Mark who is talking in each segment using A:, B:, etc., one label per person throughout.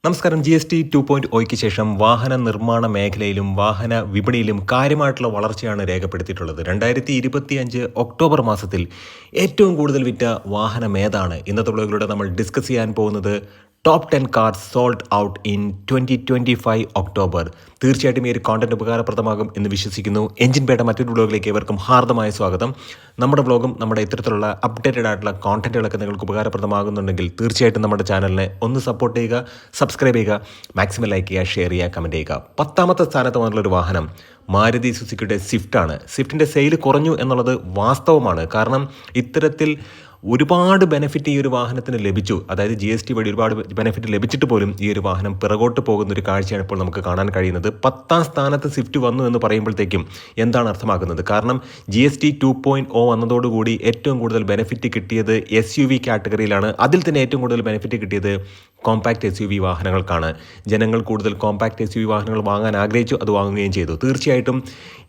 A: നമസ്കാരം. GST 2.0യ്ക്ക് ശേഷം വാഹന നിർമ്മാണ മേഖലയിലും വാഹന വിപണിയിലും കാര്യമായിട്ടുള്ള വളർച്ചയാണ് രേഖപ്പെടുത്തിയിട്ടുള്ളത്. 2025 ഒക്ടോബർ മാസത്തിൽ ഏറ്റവും കൂടുതൽ വിറ്റ വാഹനം ഏതാണ്? ഇന്നത്തെ വ്ലോഗിലൂടെ നമ്മൾ ഡിസ്കസ് ചെയ്യാൻ പോകുന്നത് top 10 cars sold out in 2025 October. തീർച്ചയായിട്ടും ഈ ഒരു കോണ്ടന്റ് ഉപകാരപ്രദമാകും എന്ന് വിശ്വസിക്കുന്നു. എഞ്ചിൻ പേട്ട മറ്റൊരു വ്ലോഗിലേക്ക് ഏവർക്കും ഹാർദമായ സ്വാഗതം. നമ്മുടെ വ്ലോഗും നമ്മുടെ ഇത്തരത്തിലുള്ള അപ്ഡേറ്റഡ് ആയിട്ടുള്ള കോണ്ടന്റുകളൊക്കെ നിങ്ങൾക്ക് ഉപകാരപ്രദമാകുന്നുണ്ടെങ്കിൽ തീർച്ചയായിട്ടും നമ്മുടെ ചാനലിനെ ഒന്ന് സപ്പോർട്ട് ചെയ്യുക, സബ്സ്ക്രൈബ് ചെയ്യുക, മാക്സിമം ലൈക്ക് ചെയ്യുക, ഷെയർ ചെയ്യുക, കമൻറ്റ് ചെയ്യുക. 10ാമത്തെ സ്ഥാനത്ത് വന്നിട്ടുള്ളൊരു വാഹനം മാരുതി സുസുക്കിയുടെ സ്വിഫ്റ്റാണ്. സ്വിഫ്റ്റിൻ്റെ സെയിൽ കുറഞ്ഞു എന്നുള്ളത് വാസ്തവമാണ്. കാരണം ഇത്തരത്തിൽ ഒരുപാട് ബെനിഫിറ്റ് ഈ ഒരു വാഹനത്തിന് ലഭിച്ചു. അതായത് GST വഴി ഒരുപാട് ബെനിഫിറ്റ് ലഭിച്ചിട്ട് പോലും ഈ ഒരു വാഹനം പിറകോട്ട് പോകുന്ന ഒരു കാഴ്ചയാണ് ഇപ്പോൾ നമുക്ക് കാണാൻ കഴിയുന്നത്. 10ാം സ്ഥാനത്ത് സ്വിഫ്റ്റ് വന്നു എന്ന് പറയുമ്പോഴത്തേക്കും എന്താണ് അർത്ഥമാക്കുന്നത്? കാരണം GST 2.0 വന്നതോടുകൂടി ഏറ്റവും കൂടുതൽ ബെനിഫിറ്റ് കിട്ടിയത് SUV കാറ്റഗറിയിലാണ്. അതിൽ തന്നെ ഏറ്റവും കൂടുതൽ ബെനിഫിറ്റ് കിട്ടിയത് കോമ്പാക്ട് SUV വാഹനങ്ങൾക്കാണ്. ജനങ്ങൾ കൂടുതൽ കോമ്പാക്ട് SUV വാഹനങ്ങൾ വാങ്ങാൻ ആഗ്രഹിച്ചു, അത് വാങ്ങുകയും ചെയ്തു. തീർച്ചയായിട്ടും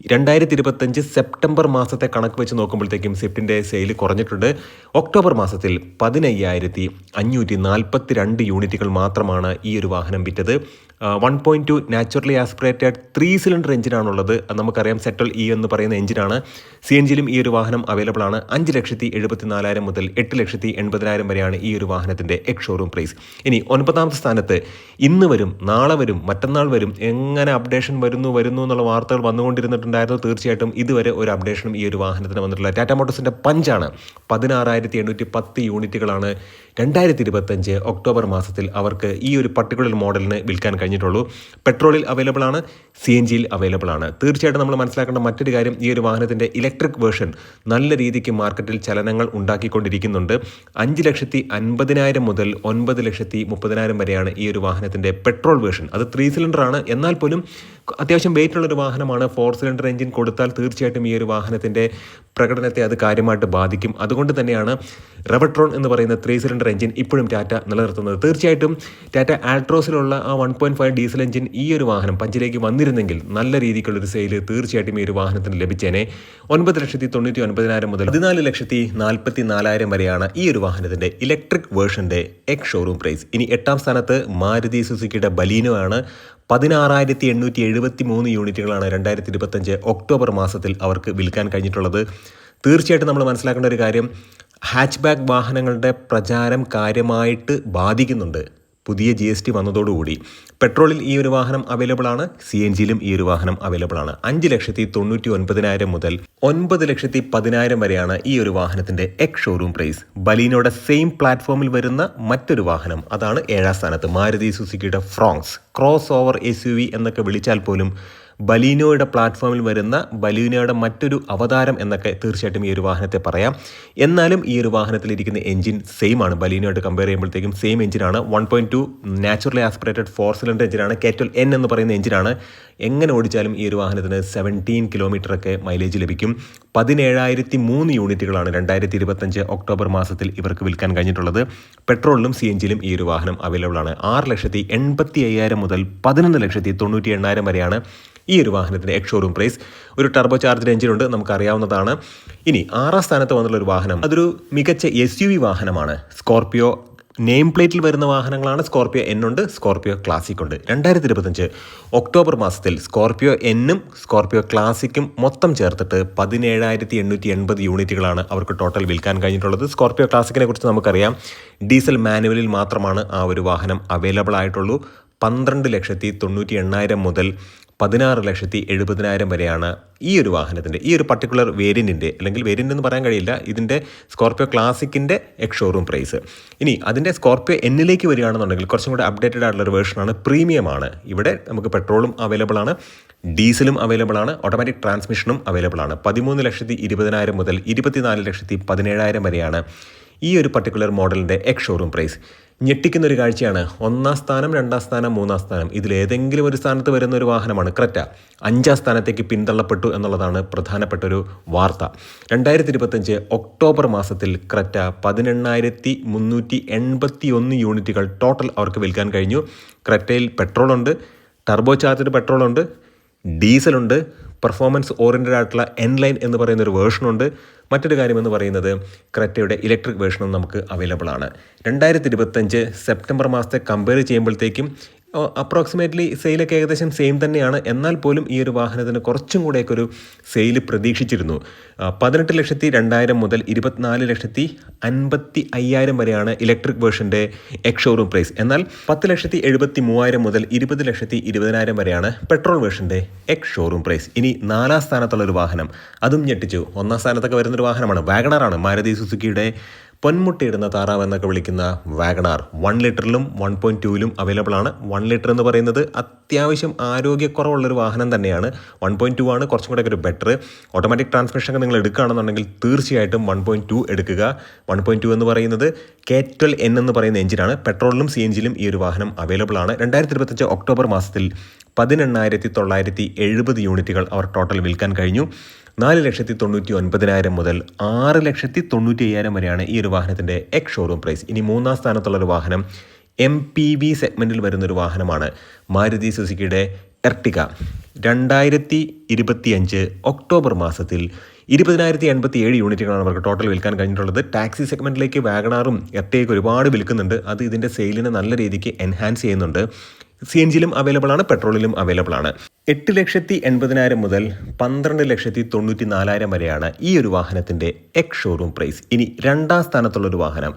A: 2025 സെപ്റ്റംബർ മാസത്തെ കണക്ക് വെച്ച് നോക്കുമ്പോഴത്തേക്കും സ്വിഫ്റ്റിൻ്റെ സെയിൽ കുറഞ്ഞിട്ടുണ്ട്. ഒക്ടോബർ മാസത്തിൽ 15,542 യൂണിറ്റുകൾ മാത്രമാണ് ഈ ഒരു വാഹനം വിറ്റത്. 1.2 നാച്ചുറലി ആസ്പിറേറ്റഡ് 3 സിലിണ്ടർ എഞ്ചിനാണുള്ളത്. നമുക്കറിയാം സെറ്റൽ എന്ന് പറയുന്ന എഞ്ചിനാണ്. CNGയിലും ഈ ഒരു വാഹനം അവൈലബിൾ ആണ്. 5,74,000 മുതൽ 8,80,000 വരെയാണ് ഈ ഒരു വാഹനത്തിൻ്റെ എക്സ് ഷോറൂം പ്രൈസ്. ഇനി 9ാമത്തെ സ്ഥാനത്ത് ഇന്ന് വരും, നാളെ വരും, മറ്റന്നാൾ വരും, എങ്ങനെ അപ്ഡേഷൻ വരുന്നു എന്നുള്ള വാർത്തകൾ വന്നുകൊണ്ടിരുന്നിട്ടുണ്ടായിരുന്നു. തീർച്ചയായിട്ടും ഇതുവരെ ഒരു അപ്ഡേഷനും ഈ ഒരു വാഹനത്തിന് വന്നിട്ടുള്ള ടാറ്റ മോട്ടോഴ്സിൻ്റെ പഞ്ചാണ്. 16,810 യൂണിറ്റുകളാണ് 2025 ഒക്ടോബർ മാസത്തിൽ അവർക്ക് ഈ ഒരു പർട്ടിക്കുലർ മോഡലിന് വിൽക്കാൻ കഴിഞ്ഞിട്ടുള്ളൂ. പെട്രോളിൽ അവൈലബിൾ ആണ്, CNGയിൽ അവൈലബിൾ ആണ്. തീർച്ചയായിട്ടും നമ്മൾ മനസ്സിലാക്കേണ്ട മറ്റൊരു കാര്യം, ഈ ഒരു വാഹനത്തിൻ്റെ ഇലക്ട്രിക് വേർഷൻ നല്ല രീതിക്ക് മാർക്കറ്റിൽ ചലനങ്ങൾ ഉണ്ടാക്കിക്കൊണ്ടിരിക്കുന്നുണ്ട്. 5,50,000 മുതൽ 9,30,000 വരെയാണ് ഈ ഒരു വാഹനത്തിൻ്റെ പെട്രോൾ വേർഷൻ. അത് 3 സിലിണ്ടർ ആണ്. എന്നാൽ പോലും അത്യാവശ്യം വെയിറ്റുള്ളൊരു വാഹനമാണ്. 4 സിലിണ്ടർ എഞ്ചിൻ കൊടുത്താൽ തീർച്ചയായിട്ടും ഈ ഒരു വാഹനത്തിൻ്റെ പ്രകടനത്തെ അത് കാര്യമായിട്ട് ബാധിക്കും. അതുകൊണ്ട് തന്നെയാണ് റെവട്രോൺ എന്ന് പറയുന്ന 3 സിലിണ്ടർ എഞ്ചിൻ ഇപ്പോഴും ടാറ്റ നിലനിർത്തുന്നത്. തീർച്ചയായിട്ടും ടാറ്റ ആൾട്രോസിലുള്ള ആ 1.5 ഡീസൽ എഞ്ചിൻ ഈ ഒരു വാഹനം പഞ്ചിലേക്ക് വന്നിരുന്നെങ്കിൽ നല്ല രീതിക്കുള്ളൊരു സെയിൽ തീർച്ചയായിട്ടും ഈ ഒരു വാഹനത്തിന് ലഭിച്ചേനെ. 9,99,000 മുതൽ 14,44,000 വരെയാണ് ഈ ഒരു വാഹനത്തിൻ്റെ ഇലക്ട്രിക് വേർഷൻ്റെ എക്സ് ഷോറൂം പ്രൈസ്. ഇനി 8ാം സ്ഥാനത്ത് മാരുതി സുസുക്കിയുടെ ബലീനോ ആണ്. 16,873 യൂണിറ്റുകളാണ് 2025 ഒക്ടോബർ മാസത്തിൽ അവർക്ക് വിൽക്കാൻ കഴിഞ്ഞിട്ടുള്ളത്. തീർച്ചയായിട്ടും നമ്മൾ മനസ്സിലാക്കേണ്ട ഒരു കാര്യം, ഹാച്ച് ബാക്ക് വാഹനങ്ങളുടെ പ്രചാരം കാര്യമായിട്ട് ബാധിക്കുന്നുണ്ട് പുതിയ GST വന്നതോടുകൂടി. പെട്രോളിൽ ഈ ഒരു വാഹനം അവൈലബിൾ ആണ്, CNGയിലും ഈ ഒരു വാഹനം അവൈലബിൾ ആണ്. 5,99,000 മുതൽ 9,10,000 വരെയാണ് ഈ ഒരു വാഹനത്തിൻ്റെ എക്സ് ഷോറൂം പ്രൈസ്. ബലീനോയുടെ സെയിം പ്ലാറ്റ്ഫോമിൽ വരുന്ന മറ്റൊരു വാഹനം, അതാണ് 7ാം സ്ഥാനത്ത് മാരുതി സുസുക്കിയുടെ ഫ്രോങ്സ്. ക്രോസ് ഓവർ SUV എന്നൊക്കെ വിളിച്ചാൽ പോലും ബലീനോയുടെ പ്ലാറ്റ്ഫോമിൽ വരുന്ന ബലീനോയുടെ മറ്റൊരു അവതാരം എന്നൊക്കെ തീർച്ചയായിട്ടും ഈ ഒരു വാഹനത്തെ പറയാം. എന്നാലും ഈ ഒരു വാഹനത്തിലിരിക്കുന്ന എഞ്ചിൻ സെയിം ആണ്. ബലീനോയായിട്ട് കമ്പയർ ചെയ്യുമ്പോഴത്തേക്കും സെയിം എഞ്ചിനാണ്. 1.2 നാച്ചുറലി ആസ്പിറേറ്റഡ് 4 സിലിണ്ടർ എഞ്ചിനാണ്. കേറ്റൽ N എന്ന് പറയുന്ന എഞ്ചിനാണ്. എങ്ങനെ ഓടിച്ചാലും ഈ ഒരു വാഹനത്തിന് 17 കിലോമീറ്ററൊക്കെ മൈലേജ് ലഭിക്കും. 17,003 യൂണിറ്റുകളാണ് 2025 ഒക്ടോബർ മാസത്തിൽ ഇവർക്ക് വിൽക്കാൻ കഴിഞ്ഞിട്ടുള്ളത്. പെട്രോളിലും CNGയിലും ഈ ഒരു വാഹനം അവൈലബിൾ ആണ്. 6,85,000 മുതൽ 11,98,000 വരെയാണ് ഈ ഒരു വാഹനത്തിൻ്റെ എക്സ് ഷോറൂം പ്രൈസ്. ഒരു ടർബോ ചാർജഡ് എഞ്ചിനുണ്ട്, നമുക്കറിയാവുന്നതാണ്. ഇനി 6ാം സ്ഥാനത്ത് വന്നുള്ള ഒരു വാഹനം, അതൊരു മികച്ച SUV വാഹനമാണ്. സ്കോർപിയോ നെയിം പ്ലേറ്റിൽ വരുന്ന വാഹനങ്ങളാണ്. സ്കോർപിയോ N ഉണ്ട്, സ്കോർപിയോ ക്ലാസിക് ഉണ്ട്. 2025 ഒക്ടോബർ മാസത്തിൽ സ്കോർപിയോ Nഉം സ്കോർപിയോ ക്ലാസിക്കും മൊത്തം ചേർത്തിട്ട് 17,880 യൂണിറ്റുകളാണ് അവർക്ക് ടോട്ടൽ വിൽക്കാൻ കഴിഞ്ഞിട്ടുള്ളത്. സ്കോർപിയോ ക്ലാസിക്കിനെ കുറിച്ച് നമുക്കറിയാം, ഡീസൽ മാനുവലിൽ മാത്രമാണ് ആ ഒരു വാഹനം അവൈലബിൾ ആയിട്ടുള്ളൂ. 12,98,000 മുതൽ 16,70,000 വരെയാണ് ഈ ഒരു വാഹനത്തിൻ്റെ ഈ ഒരു പർട്ടിക്കുലർ വേരിയൻറ്റിൻ്റെ, അല്ലെങ്കിൽ വേരിയൻ്റ് എന്ന് പറയാൻ കഴിയില്ല, ഇതിൻ്റെ സ്കോർപിയോ ക്ലാസിക്കിൻ്റെ എക്സ് ഷോറൂം പ്രൈസ്. ഇനി അതിൻ്റെ സ്കോർപിയോ Nലേക്ക് വരികയാണെന്നുണ്ടെങ്കിൽ കുറച്ചും കൂടെ അപ്ഡേറ്റഡ് ആയിട്ടുള്ളൊരു വേർഷനാണ്, പ്രീമിയമാണ്. ഇവിടെ നമുക്ക് പെട്രോളും അവൈലബിൾ ആണ്, ഡീസലും അവൈലബിൾ ആണ്, ഓട്ടോമാറ്റിക് ട്രാൻസ്മിഷനും അവൈലബിൾ ആണ്. 13,20,000 മുതൽ 24,17,000 വരെയാണ് ഈ ഒരു പർട്ടിക്കുലർ മോഡലിൻ്റെ എക്സ് ഷോറൂം പ്രൈസ്. ഞെട്ടിക്കുന്നൊരു കാഴ്ചയാണ്. 1ാം സ്ഥാനം, 2ാം സ്ഥാനം, 3ാം സ്ഥാനം, ഇതിലേതെങ്കിലും ഒരു സ്ഥാനത്ത് വരുന്ന ഒരു വാഹനമാണ് ക്രെറ്റ. 5ാം സ്ഥാനത്തേക്ക് പിന്തള്ളപ്പെട്ടു എന്നുള്ളതാണ് പ്രധാനപ്പെട്ടൊരു വാർത്ത. 2025 ഒക്ടോബർ മാസത്തിൽ ക്രെറ്റ 18,381 യൂണിറ്റുകൾ ടോട്ടൽ അവർക്ക് വിൽക്കാൻ കഴിഞ്ഞു. ക്രെറ്റയിൽ പെട്രോളുണ്ട്, ടർബോ ചാർജഡ് പെട്രോളുണ്ട്, ഡീസലുണ്ട്, പെർഫോമൻസ് ഓറിയൻറ്റഡ് ആയിട്ടുള്ള N ലൈൻ എന്ന് പറയുന്ന ഒരു വേർഷനുണ്ട്, മറ്റൊരു കാര്യമെന്ന് പറയുന്നത് ക്രെറ്റയുടെ ഇലക്ട്രിക് വേർഷനും നമുക്ക് അവൈലബിൾ ആണ്. 2025 സെപ്റ്റംബർ മാസത്തെ കമ്പയർ ചെയ്യുമ്പോഴത്തേക്കും അപ്രോക്സിമേറ്റ്ലി സെയിലൊക്കെ ഏകദേശം സെയിം തന്നെയാണ്. എന്നാൽ പോലും ഈ ഒരു വാഹനത്തിന് കുറച്ചും കൂടെയൊക്കെ ഒരു സെയിൽ പ്രതീക്ഷിച്ചിരുന്നു. 18,02,000 മുതൽ 24,55,000 വരെയാണ് ഇലക്ട്രിക് വേർഷൻ്റെ എക്സ് ഷോറൂം പ്രൈസ്. എന്നാൽ 10,73,000 മുതൽ 20,20,000 വരെയാണ് പെട്രോൾ വേർഷൻ്റെ എക്സ് ഷോറൂം പ്രൈസ്. ഇനി 4ാം സ്ഥാനത്തുള്ളൊരു വാഹനം, അതും ഞെട്ടിച്ചു. 1ാം സ്ഥാനത്തൊക്കെ വരുന്നൊരു വാഹനമാണ് വാഗണാറാണ്. മാരുതി സുസുക്കിയുടെ പൊന്മുട്ടയിടുന്ന താറാവ് എന്നൊക്കെ വിളിക്കുന്ന വാഗണാർ 1 ലിറ്ററിലും 1.2ലും അവൈലബിൾ ആണ്. 1 ലിറ്റർ എന്ന് പറയുന്നത് അത്യാവശ്യം ആരോഗ്യക്കുറവുള്ളൊരു വാഹനം തന്നെയാണ്. 1.2 ആണ് കുറച്ചും കൂടെ ഒരു ബെറ്റർ. ഓട്ടോമാറ്റിക് ട്രാൻസ്മിഷനൊക്കെ നിങ്ങൾ എടുക്കുകയാണെന്നുണ്ടെങ്കിൽ തീർച്ചയായിട്ടും 1.2 എടുക്കുക. 1.2 എന്ന് പറയുന്നത് K12N എന്ന് പറയുന്ന എഞ്ചിനാണ്. പെട്രോളിലും CNGയിലും ഈ ഒരു വാഹനം അവൈലബിൾ ആണ്. 2025 ഒക്ടോബർ മാസത്തിൽ 18,970 യൂണിറ്റുകൾ അവർ ടോട്ടൽ വിൽക്കാൻ കഴിഞ്ഞു. 4,99,000 മുതൽ 6,95,000 വരെയാണ് ഈ ഒരു വാഹനത്തിൻ്റെ എക്സ് ഷോറൂം പ്രൈസ്. ഇനി 3ാം സ്ഥാനത്തുള്ളൊരു വാഹനം MPV സെഗ്മെൻറ്റിൽ വരുന്നൊരു വാഹനമാണ് മാരുതി സുസുക്കിയുടെ എർട്ടിക. 2025 ഒക്ടോബർ മാസത്തിൽ 20,087 യൂണിറ്റുകളാണ് അവർക്ക് ടോട്ടൽ വിൽക്കാൻ കഴിഞ്ഞിട്ടുള്ളത്. ടാക്സി സെഗ്മെൻറ്റിലേക്ക് വാഗണാറും എർട്ടികയൊക്കെ ഒരുപാട് വിൽക്കുന്നുണ്ട്. അത് ഇതിൻ്റെ സെയിലിനെ നല്ല രീതിക്ക് എൻഹാൻസ് ചെയ്യുന്നുണ്ട്. CNGയിലും അവൈലബിൾ ആണ്, പെട്രോളിലും അവൈലബിൾ ആണ്. 8,80,000 മുതൽ 12,94,000 വരെയാണ് ഈ ഒരു വാഹനത്തിൻ്റെ എക്സ് ഷോറൂം പ്രൈസ്. ഇനി 2ാം സ്ഥാനത്തുള്ളൊരു വാഹനം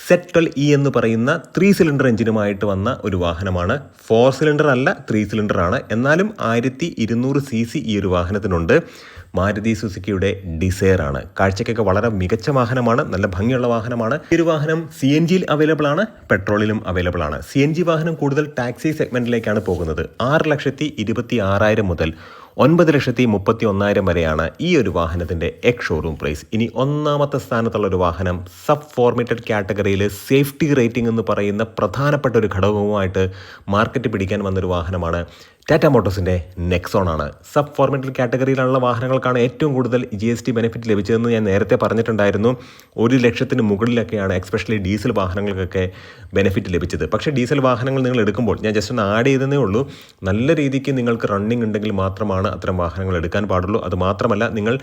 A: Z12E എന്ന് പറയുന്ന 3 സിലിണ്ടർ എഞ്ചിനുമായിട്ട് വന്ന ഒരു വാഹനമാണ്. 4 സിലിണ്ടർ അല്ല, 3 സിലിണ്ടർ ആണ്. എന്നാലും 1200 cc ഈ ഒരു വാഹനത്തിനുണ്ട്. മാരുതി സുസുക്കിയുടെ ഡിസയർ ആണ്. കാഴ്ചയ്ക്കൊക്കെ വളരെ മികച്ച വാഹനമാണ്, നല്ല ഭംഗിയുള്ള വാഹനമാണ്. ഈ ഒരു വാഹനം CNGയിൽ അവൈലബിൾ ആണ്, പെട്രോളിലും അവൈലബിൾ ആണ്. CNG വാഹനം കൂടുതൽ ടാക്സി സെഗ്മെൻറ്റിലേക്കാണ് പോകുന്നത്. 6,26,000 മുതൽ 9,31,000 വരെയാണ് ഈ ഒരു വാഹനത്തിൻ്റെ എക്സ് ഷോറൂം പ്രൈസ്. ഇനി 1ാമത്തെ സ്ഥാനത്തുള്ളൊരു വാഹനം സബ് ഫോർമേറ്റഡ് കാറ്റഗറിയിൽ സേഫ്റ്റി റേറ്റിംഗ് എന്ന് പറയുന്ന പ്രധാനപ്പെട്ട ഒരു ഘടകവുമായിട്ട് മാർക്കറ്റ് പിടിക്കാൻ വന്നൊരു വാഹനമാണ്. ടാറ്റ മോട്ടോഴ്സിൻ്റെ നെക്സോൺ ആണ്. സബ് ഫോർമേറ്റഡ് കാറ്റഗറിയിലുള്ള വാഹനങ്ങൾക്കാണ് ഏറ്റവും കൂടുതൽ GST ബെനിഫിറ്റ് ലഭിച്ചതെന്ന് ഞാൻ നേരത്തെ പറഞ്ഞിട്ടുണ്ടായിരുന്നു. 1 ലക്ഷത്തിന് മുകളിലൊക്കെയാണ് എക്സ്പെഷ്യലി ഡീസൽ വാഹനങ്ങൾക്കൊക്കെ ബെനിഫിറ്റ് ലഭിച്ചത്. പക്ഷേ ഡീസൽ വാഹനങ്ങൾ നിങ്ങൾ എടുക്കുമ്പോൾ, ഞാൻ ജസ്റ്റ് ഒന്ന് ആഡ് ചെയ്തതേ ഉള്ളൂ, നല്ല രീതിക്ക് നിങ്ങൾക്ക് റണ്ണിങ് ഉണ്ടെങ്കിൽ മാത്രമാണ് അത്തരം വാഹനങ്ങൾ എടുക്കാൻ പാടുള്ളൂ. അതുമാത്രമല്ല, നിങ്ങൾ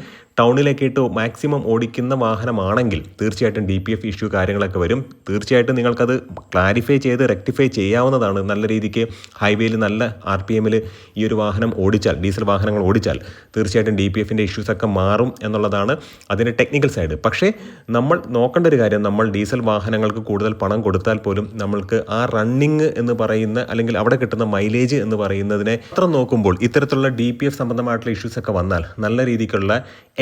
A: ടൗണിലേക്ക് ഇട്ട് മാക്സിമം ഓടിക്കുന്ന വാഹനമാണെങ്കിൽ തീർച്ചയായിട്ടും DPF ഇഷ്യൂ കാര്യങ്ങളൊക്കെ വരും. തീർച്ചയായിട്ടും നിങ്ങൾക്കത് ക്ലാരിഫൈ ചെയ്ത് റെക്ടിഫൈ ചെയ്യാവുന്നതാണ്. നല്ല രീതിക്ക് ഹൈവേയിൽ നല്ല RPMൽ ഈ ഒരു വാഹനം ഓടിച്ചാൽ, ഡീസൽ വാഹനങ്ങൾ ഓടിച്ചാൽ തീർച്ചയായിട്ടും DPFൻ്റെ ഇഷ്യൂസൊക്കെ മാറും എന്നുള്ളതാണ് അതിൻ്റെ ടെക്നിക്കൽ സൈഡ്. പക്ഷേ നമ്മൾ നോക്കേണ്ട ഒരു കാര്യം, നമ്മൾ ഡീസൽ വാഹനങ്ങൾക്ക് കൂടുതൽ പണം കൊടുത്താൽ പോലും നമ്മൾക്ക് ആ റണ്ണിങ് എന്ന് പറയുന്ന, അല്ലെങ്കിൽ അവിടെ കിട്ടുന്ന മൈലേജ് എന്ന് പറയുന്നതിനെ അത്ര നോക്കുമ്പോൾ ഇത്തരത്തിലുള്ള DPF സംബന്ധമായിട്ടുള്ള ഇഷ്യൂസൊക്കെ വന്നാൽ നല്ല രീതിക്കുള്ള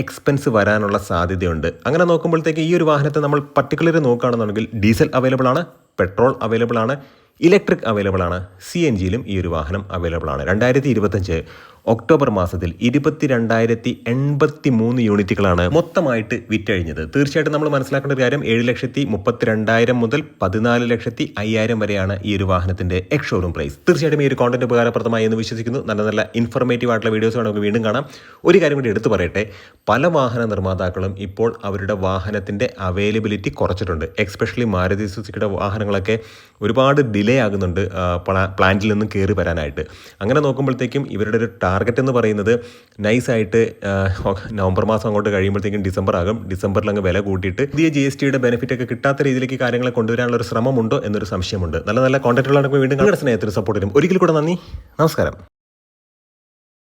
A: എക്സ്പെൻസ് വരാനുള്ള സാധ്യതയുണ്ട്. അങ്ങനെ നോക്കുമ്പോഴത്തേക്ക് ഈ ഒരു വാഹനത്തെ നമ്മൾ പർട്ടിക്കുലർ നോക്കുകയാണെന്നുണ്ടെങ്കിൽ ഡീസൽ അവൈലബിൾ ആണ്, പെട്രോൾ അവൈലബിൾ ആണ്, ഇലക്ട്രിക് അവൈലബിൾ ആണ്, CNGയിലും ഈ ഒരു വാഹനം അവൈലബിൾ ആണ്. 2025 ഒക്ടോബർ മാസത്തിൽ 22,083 യൂണിറ്റുകളാണ് മൊത്തമായിട്ട് വിറ്റഴിഞ്ഞത്. തീർച്ചയായിട്ടും നമ്മൾ മനസ്സിലാക്കേണ്ട ഒരു കാര്യം, 7,32,000 മുതൽ 14,05,000 വരെയാണ് ഈ ഒരു വാഹനത്തിൻ്റെ എക്സ് ഷോറൂം പ്രൈസ്. തീർച്ചയായിട്ടും ഈ ഒരു കോണ്ടന്റ് ഉപകാരപ്രദമായി എന്ന് വിശ്വസിക്കുന്നു. നല്ല നല്ല ഇൻഫർമേറ്റീവ് ആയിട്ടുള്ള വീഡിയോസ് നമുക്ക് വീണ്ടും കാണാം. ഒരു കാര്യം കൂടി എടുത്തു പറയട്ടെ, പല വാഹന നിർമ്മാതാക്കളും ഇപ്പോൾ അവരുടെ വാഹനത്തിൻ്റെ അവൈലബിലിറ്റി കുറച്ചിട്ടുണ്ട്. എക്സ്പെഷ്യലി മാരുതി സുസുക്കിയുടെ വാഹനങ്ങളൊക്കെ ഒരുപാട് ഡിലേ ആകുന്നുണ്ട് പ്ലാന്റിൽ നിന്നും കയറി വരാനായിട്ട്. അങ്ങനെ നോക്കുമ്പോഴത്തേക്കും ഇവരുടെ ഒരു ടാർഗറ്റ് എന്ന് പറയുന്നത് നൈസായിട്ട് നവംബർ മാസം അങ്ങോട്ട് കഴിയുമ്പോഴത്തേക്കും ഡിസംബർ ആകും. ഡിസംബറിൽ അങ്ങ് വില കൂട്ടിയിട്ട് പുതിയ GSTയുടെ ബെനിഫിറ്റ് ഒക്കെ കിട്ടാത്ത രീതിയിലേക്ക് കാര്യങ്ങളെ കൊണ്ടുവരാനുള്ള ഒരു ശ്രമമുണ്ടോ എന്നൊരു സംശയമുണ്ട്. നല്ല നല്ല കോണ്ടന്റുകളാണ് വീണ്ടും നിങ്ങളുടെ സ്നേഹത്തിന് സപ്പോർട്ട് തരും. ഒരിക്കൽ കൂടെ നന്ദി, നമസ്കാരം.